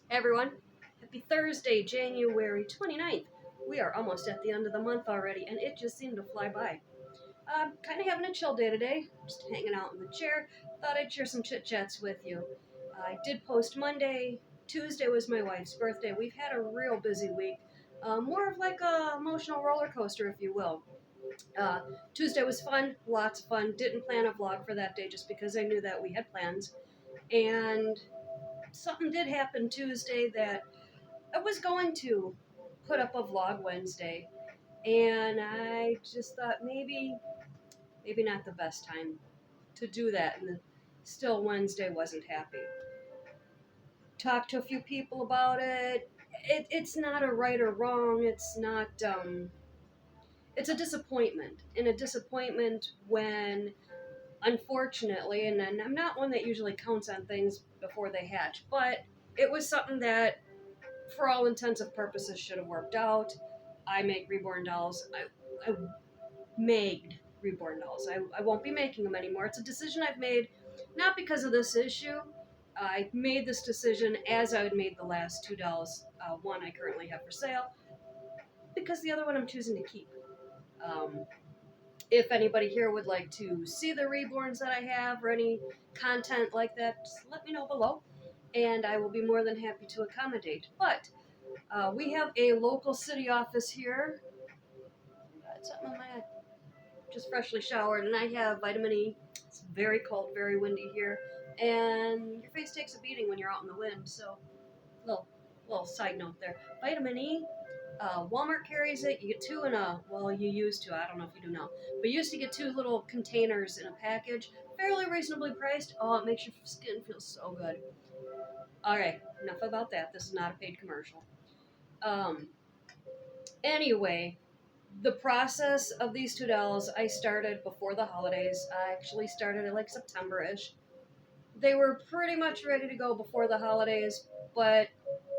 Hey everyone, happy Thursday, January 29th. We are almost at the end of the month already, and it just seemed to fly by. Kind of having a chill day today, just hanging out in the chair. Thought I'd share some chit chats with you. I did post Monday. Tuesday was my wife's birthday. We've had a real busy week. More of like a emotional roller coaster, if you will. Uh, Tuesday was fun, lots of fun. Didn't plan a vlog for that day just because I knew that we had plans. And something did happen Tuesday that I was going to put up a vlog Wednesday, and I just thought maybe not the best time to do that, and still Wednesday wasn't happy. Talked to a few people about it. It's not a right or wrong. It's not. It's a disappointment, and a disappointment when, unfortunately, and I'm not one that usually counts on things before they hatch, but it was something that for all intents and purposes should have worked out. I make reborn dolls. I made reborn dolls. I won't be making them anymore. It's a decision I've made, not because of this issue. I made this decision as I had made the last two dolls. One I currently have for sale, because the other one I'm choosing to keep. Um, if anybody here would like to see the reborns that I have or any content like that, just let me know below, and I will be more than happy to accommodate. But we have a local city office here. Got something on my eye. Just freshly showered, and I have vitamin E. It's very cold, very windy here, and your face takes a beating when you're out in the wind. So, little side note there. Vitamin E. Walmart carries it. You get two in a. Well, you used to. I don't know if you do now, but you used to get two little containers in a package, fairly reasonably priced. Oh, it makes your skin feel so good. All right, enough about that. This is not a paid commercial. Um, Anyway, the process of these two dolls I started before the holidays. I actually started in like September-ish. They were pretty much ready to go before the holidays, but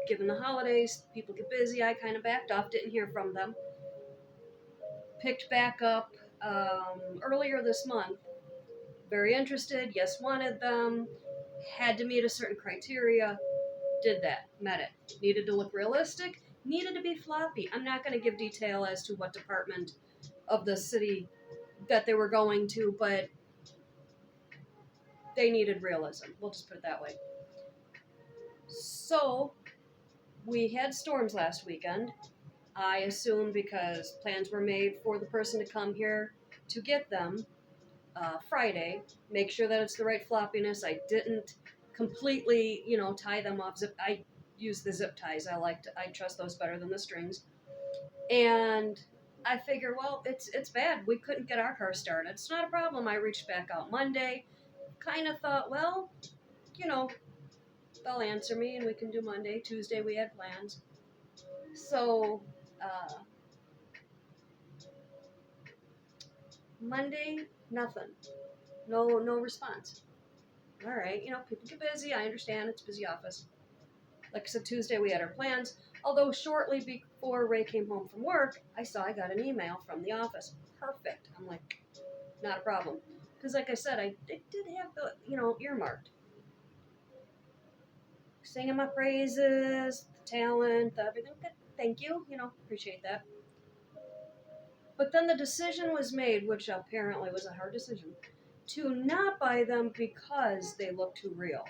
given the holidays, people get busy. I kind of backed off, didn't hear from them. Picked back up earlier this month. Very interested, yes, wanted them. Had to meet a certain criteria. Did that, met it. Needed to look realistic, needed to be floppy. I'm not going to give detail as to what department of the city that they were going to, but they needed realism. We'll just put it that way. So, we had storms last weekend. I assume because plans were made for the person to come here to get them Friday, make sure that it's the right floppiness. I didn't completely, tie them off. I use the zip ties. I trust those better than the strings. And I figure, well, it's bad. We couldn't get our car started. It's not a problem. I reached back out Monday. Kind of thought, well, you know, they'll answer me and we can do Monday. Tuesday we had plans. So, Monday, nothing. No response. All right, people get busy. I understand. It's a busy office. Like I said, Tuesday we had our plans. Although shortly before Ray came home from work, I saw I got an email from the office. Perfect. I'm like, not a problem. Because like I said, I did have the, earmarked. Singing my praises, the talent, everything. Good. Thank you. Appreciate that. But then the decision was made, which apparently was a hard decision, to not buy them because they look too real.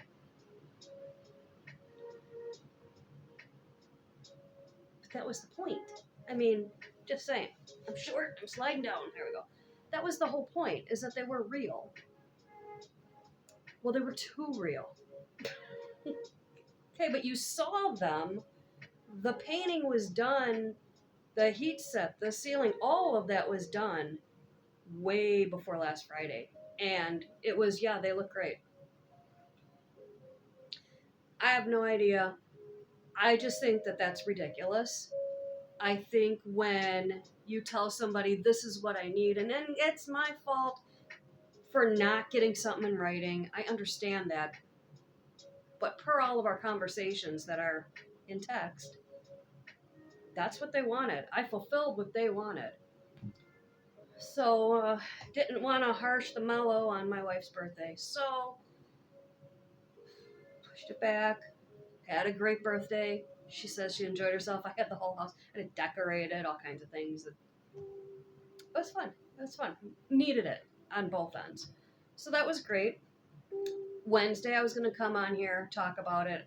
But that was the point. I mean, just saying. I'm short, I'm sliding down. There we go. That was the whole point, is that they were real. Well, they were too real. Okay, but you saw them. The painting was done, the heat set, the ceiling, all of that was done way before last Friday. And it was, yeah, they look great. I have no idea. I just think that that's ridiculous. I think when you tell somebody this is what I need, and then it's my fault for not getting something in writing, I understand that. But per all of our conversations that are in text, that's what they wanted. I fulfilled what they wanted. So, didn't want to harsh the mellow on my wife's birthday. So, pushed it back. Had a great birthday. She says she enjoyed herself. I had the whole house. I had it decorated, all kinds of things. It was fun. It was fun. Needed it on both ends. So that was great. Wednesday, I was going to come on here, talk about it.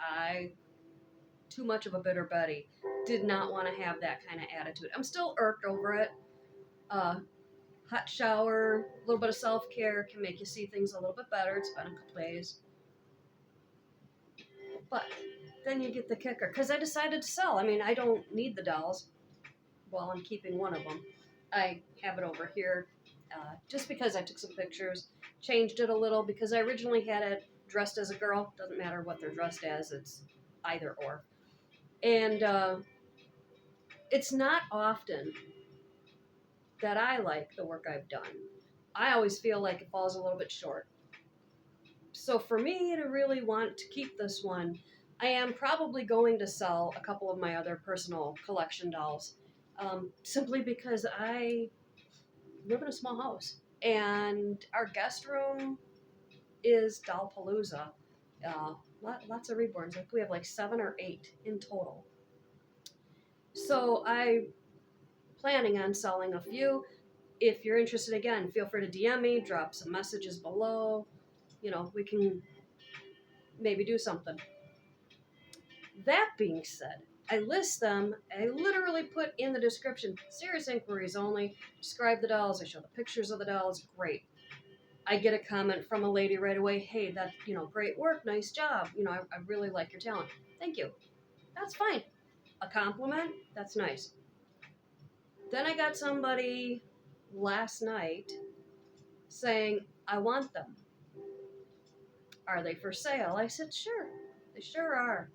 Too much of a bitter Betty. Did not want to have that kind of attitude. I'm still irked over it. Hot shower, a little bit of self-care can make you see things a little bit better. It's been a couple days. But then you get the kicker. Because I decided to sell. I mean, I don't need the dolls. Well, I'm keeping one of them. I have it over here just because I took some pictures, changed it a little because I originally had it dressed as a girl. Doesn't matter what they're dressed as. It's either or. And it's not often that I like the work I've done. I always feel like it falls a little bit short. So for me to really want to keep this one, I am probably going to sell a couple of my other personal collection dolls, simply because I live in a small house and our guest room is Dollpalooza. Lots of reborns. Like we have like 7 or 8 in total. So I'm planning on selling a few. If you're interested, again, feel free to DM me, drop some messages below. We can maybe do something. That being said, I list them. I literally put in the description, serious inquiries only, describe the dolls. I show the pictures of the dolls. Great. I get a comment from a lady right away. Hey, that's, great work. Nice job. I really like your talent. Thank you. That's fine. A compliment, that's nice. Then I got somebody last night saying, I want them. Are they for sale? I said, sure. They sure are.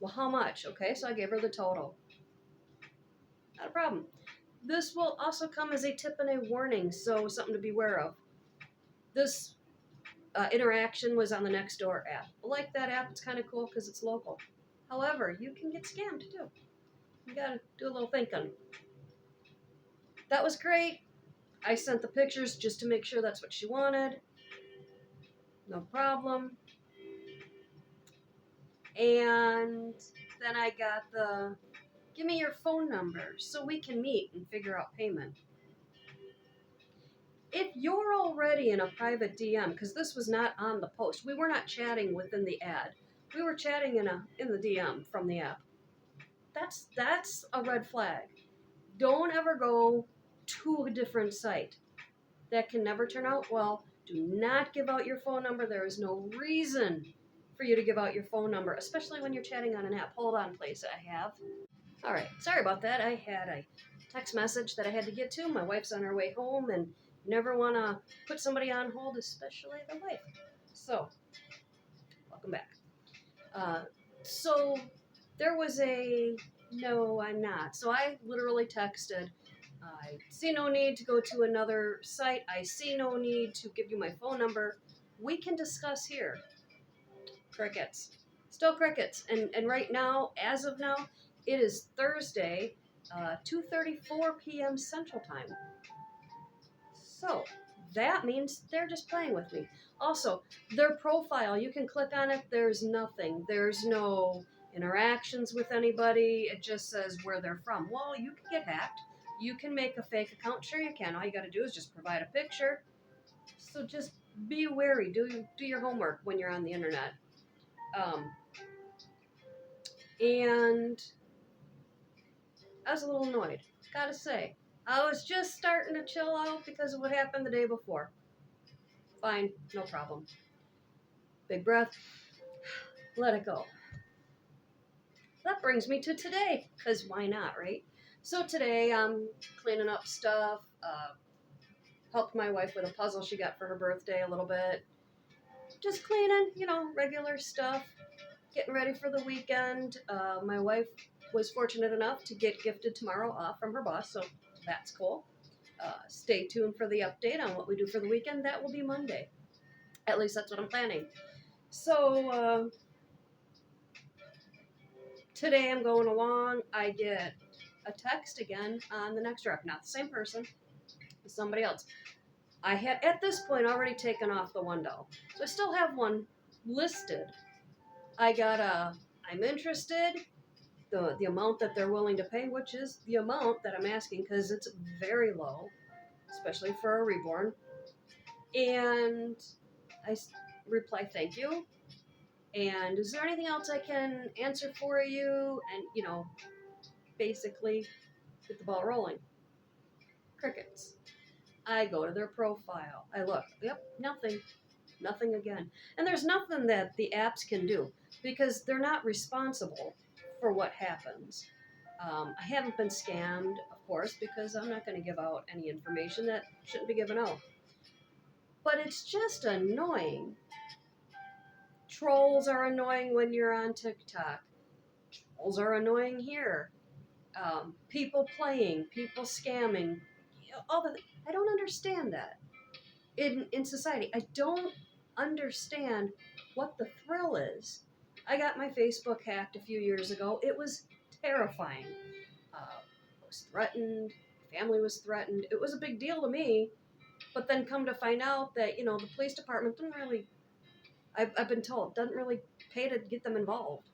Well, how much? Okay, so I gave her the total. Not a problem. This will also come as a tip and a warning, so something to be aware of. This interaction was on the Nextdoor app. I like that app. It's kind of cool because it's local. However, you can get scammed too. You gotta do a little thinking. That was great. I sent the pictures just to make sure that's what she wanted. No problem. And then I got the, give me your phone number so we can meet and figure out payment. If you're already in a private DM, because this was not on the post, we were not chatting within the ad. We were chatting in the DM from the app. That's a red flag. Don't ever go to a different site. That can never turn out well. Do not give out your phone number. There is no reason for you to give out your phone number, especially when you're chatting on an app. Hold on, please. I have. All right. Sorry about that. I had a text message that I had to get to. My wife's on her way home, and never want to put somebody on hold, especially the wife. So, welcome back. So, there was a, no, I'm not. So I literally texted, I see no need to go to another site. I see no need to give you my phone number. We can discuss here. Crickets. Still crickets. And right now, as of now, it is Thursday, 2:34 p.m. Central Time. So that means they're just playing with me. Also, their profile, you can click on it. There's nothing. There's no interactions with anybody. It just says where they're from. Well, you can get hacked. You can make a fake account. Sure you can. All you got to do is just provide a picture. So just be wary. Do your homework when you're on the internet. And I was a little annoyed. Gotta say. I was just starting to chill out because of what happened the day before. Fine. No problem. Big breath. Let it go. That brings me to today, because why not, right? So today I'm cleaning up stuff, helped my wife with a puzzle she got for her birthday a little bit. Just cleaning, regular stuff, getting ready for the weekend. My wife was fortunate enough to get gifted tomorrow off from her boss, so that's cool. Stay tuned for the update on what we do for the weekend. That will be Monday. At least that's what I'm planning. So, today I'm going along. I get a text again on the next rep. Not the same person, somebody else. I had, at this point, already taken off the one doll. So I still have one listed. I got a I'm interested. The amount that they're willing to pay, which is the amount that I'm asking because it's very low, especially for a reborn. And I reply, thank you. And is there anything else I can answer for you? And, basically get the ball rolling. Crickets. I go to their profile. I look. Yep, nothing. Nothing again. And there's nothing that the apps can do because they're not responsible for what happens. I haven't been scammed, of course, because I'm not going to give out any information that shouldn't be given out. But it's just annoying. Trolls are annoying when you're on TikTok. Trolls are annoying here. People playing, people scamming, all the. I don't understand that in society. I don't understand what the thrill is. I got my Facebook hacked a few years ago. It was terrifying. I was threatened. Family was threatened. It was a big deal to me. But then come to find out that the police department didn't really. I've been told doesn't really pay to get them involved.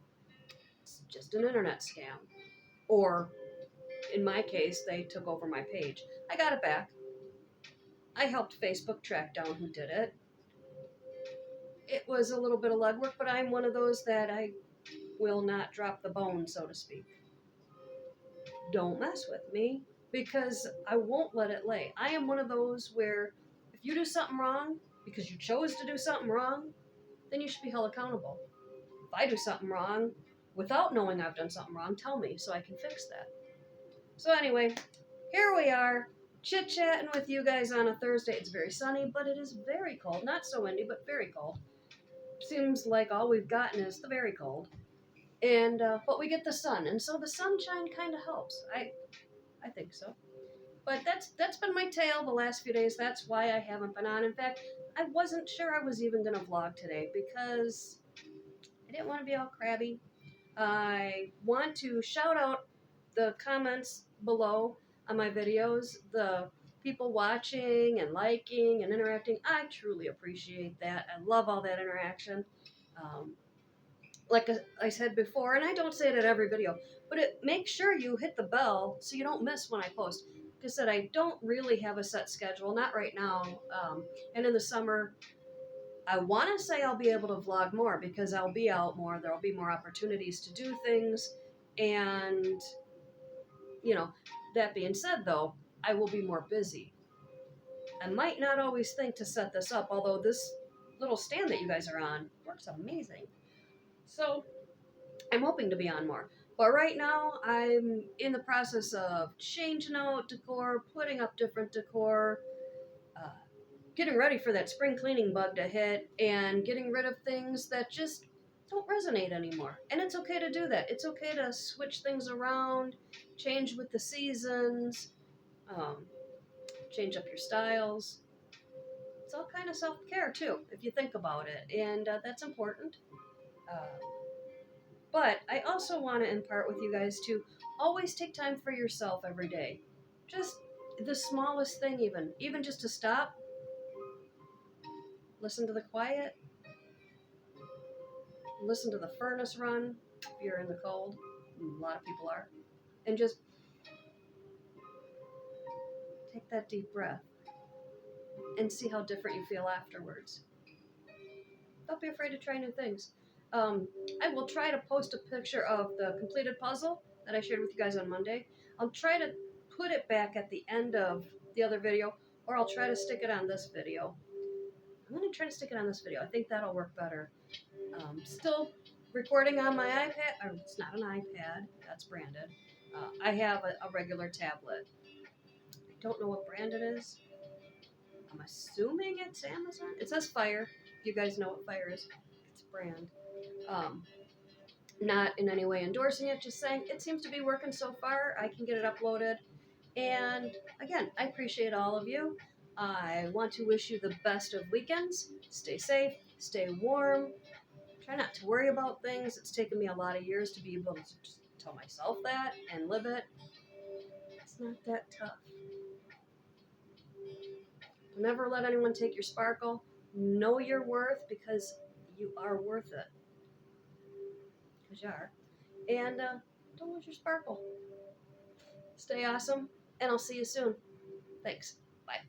It's just an internet scam, or in my case, they took over my page. I got it back. I helped Facebook track down who did it. It was a little bit of legwork, but I'm one of those that I will not drop the bone, so to speak. Don't mess with me because I won't let it lay. I am one of those where if you do something wrong because you chose to do something wrong, then you should be held accountable. If I do something wrong without knowing I've done something wrong, tell me so I can fix that. So anyway, here we are, chit-chatting with you guys on a Thursday. It's very sunny, but it is very cold. Not so windy, but very cold. Seems like all we've gotten is the very cold. And but we get the sun, and so the sunshine kind of helps. I think so. But that's been my tale the last few days. That's why I haven't been on. In fact, I wasn't sure I was even going to vlog today because I didn't want to be all crabby. I want to shout out the comments below on my videos, the people watching and liking and interacting. I truly appreciate that. I love all that interaction. Um, like I said before, and I don't say it at every video, but make sure you hit the bell so you don't miss when I post. Like I said, I don't really have a set schedule, not right now. And in the summer, I want to say I'll be able to vlog more because I'll be out more. There'll be more opportunities to do things. And, that being said, though, I will be more busy. I might not always think to set this up, although this little stand that you guys are on works amazing. So I'm hoping to be on more. But right now, I'm in the process of changing out decor, putting up different decor, uh, getting ready for that spring cleaning bug to hit, and getting rid of things that just don't resonate anymore. And it's okay to do that. It's okay to switch things around, change with the seasons, change up your styles. It's all kind of self-care, too, if you think about it. And that's important. But I also want to impart with you guys to always take time for yourself every day. Just the smallest thing, even just to stop, listen to the quiet, listen to the furnace run if you're in the cold. A lot of people are. And just take that deep breath and see how different you feel afterwards. Don't be afraid to try new things. I will try to post a picture of the completed puzzle that I shared with you guys on Monday. I'll try to put it back at the end of the other video, or I'll try to stick it on this video. I'm going to try to stick it on this video. I think that'll work better. Still recording on my iPad. Or it's not an iPad. That's branded. I have a regular tablet. I don't know what brand it is. I'm assuming it's Amazon. It says Fire. If you guys know what Fire is, it's a brand. Not in any way endorsing it, just saying it seems to be working so far. I can get it uploaded. And again, I appreciate all of you. I want to wish you the best of weekends. Stay safe, stay warm. Try not to worry about things. It's taken me a lot of years to be able to just tell myself that and live it. It's not that tough. Never let anyone take your sparkle. Know your worth because you are worth it. because you are. And don't lose your sparkle. Stay awesome, and I'll see you soon. Thanks. Bye.